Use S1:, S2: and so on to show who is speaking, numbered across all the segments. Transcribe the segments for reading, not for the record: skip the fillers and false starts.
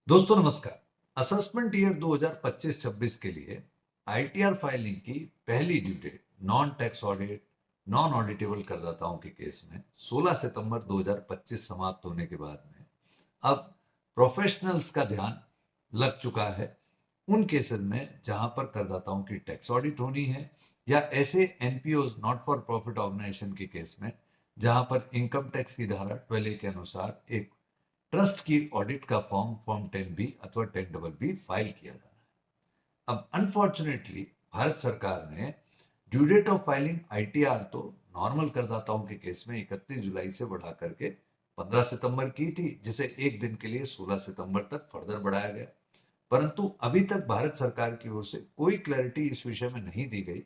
S1: दोस्तों नमस्कार। Assessment year 2025-26 के लिए आईटीआर फाइलिंग की पहली due date non tax audit, non auditable करदाताओं के केस में 16 सितंबर 2025 समाप्त होने के बाद में अब प्रोफेशनल्स का ध्यान लग चुका है उन केसेस में जहां पर करदाताओं की टैक्स ऑडिट होनी है, या ऐसे NPO not for profit organisation के केस में जहां पर इनकम टैक्स की धारा 12A के अनुसार एक ट्रस्ट की ऑडिट का फॉर्म 10B अथवा 10BB फाइल किया जाना है। अब अनफॉर्चुनेटली भारत सरकार ने due date of filing ITR तो नॉर्मल करदाताओं के केस में 31 जुलाई से बढ़ा करके 15 सितंबर की थी, जिसे एक दिन के लिए 16 सितंबर तक फर्दर बढ़ाया गया। परंतु अभी तक भारत सरकार की ओर से कोई क्लैरिटी इस विषय में नहीं दी गई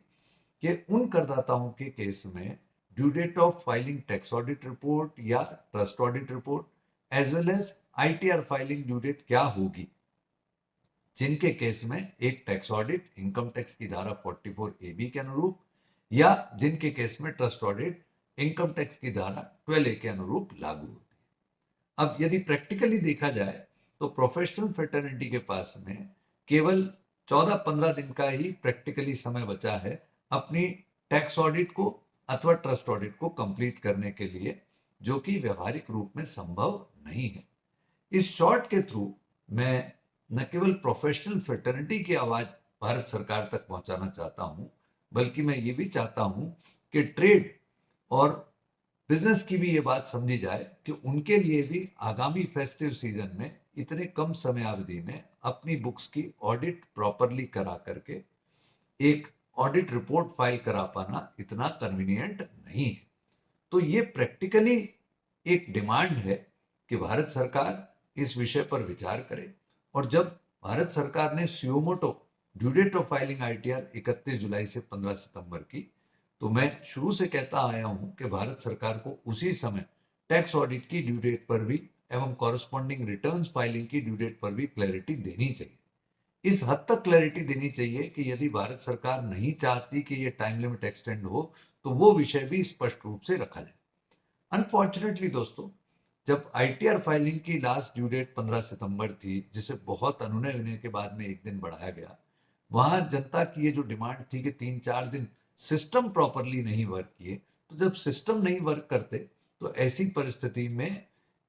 S1: कि उन करदाताओं के केस में due date of filing tax audit report या trust audit report as well as ITR filing due date क्या होगी, जिनके केस में एक टैक्स ऑडिट इनकम टैक्स की धारा 44AB के अनुरूप या जिनके केस में ट्रस्ट ऑडिट इनकम टैक्स की धारा 12A के अनुरूप लागू होती है। अब यदि प्रैक्टिकली देखा जाए तो प्रोफेशनल फेटर्निटी के पास में केवल 14-15 दिन का ही प्रैक्टिकली समय बचा है अपनी टैक्स ऑडिट को अथवा ट्रस्ट ऑडिट को कंप्लीट करने के लिए, जो कि व्यवहारिक रूप में संभव नहीं है। इस शॉर्ट के थ्रू मैं न केवल प्रोफेशनल फेटर्निटी की आवाज भारत सरकार तक पहुंचाना चाहता हूं, बल्कि मैं ये भी चाहता हूं कि ट्रेड और बिजनेस की भी ये बात समझी जाए कि उनके लिए भी आगामी फेस्टिव सीजन में इतने कम समय अवधि में अपनी बुक्स की ऑडिट प्रॉपरली करा करके एक ऑडिट रिपोर्ट फाइल करा पाना इतना कन्वीनियंट नहीं है। तो ये प्रैक्टिकली एक डिमांड है कि भारत सरकार इस विषय पर विचार करे। और जब भारत सरकार ने suo motu due date of filing ITR 31 जुलाई से 15 सितंबर की, तो मैं शुरू से कहता आया हूं कि भारत सरकार को उसी समय टैक्स ऑडिट की ड्यू डेट पर भी एवं कॉरस्पॉन्डिंग रिटर्न्स फाइलिंग की ड्यू डेट पर भी क्लैरिटी देनी चाहिए। इस हद तक क्लैरिटी देनी चाहिए कि यदि भारत सरकार नहीं चाहती कि ये टाइम लिमिट एक्सटेंड हो, तो वो विषय भी स्पष्ट रूप से रखा जाए। अनफॉर्चुनेटली दोस्तों, जब आईटीआर फाइलिंग की लास्ट ड्यू डेट 15 सितंबर थी, जिसे बहुत अनुनय विनय के बाद में एक दिन बढ़ाया गया, वहां जनता की ये जो डिमांड थी कि 3-4 दिन सिस्टम प्रॉपरली नहीं वर्क किए, तो जब सिस्टम नहीं वर्क करते तो ऐसी परिस्थिति में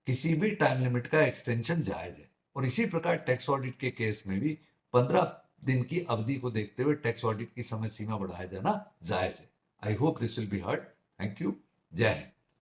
S1: किसी भी टाइम लिमिट का एक्सटेंशन जायज है। और इसी प्रकार टैक्स ऑडिट के केस में भी 15 दिन की अवधि को देखते हुए टैक्स ऑडिट की समय सीमा बढ़ाया जाना जायज है। I hope this will be heard. Thank you. जय हिंद।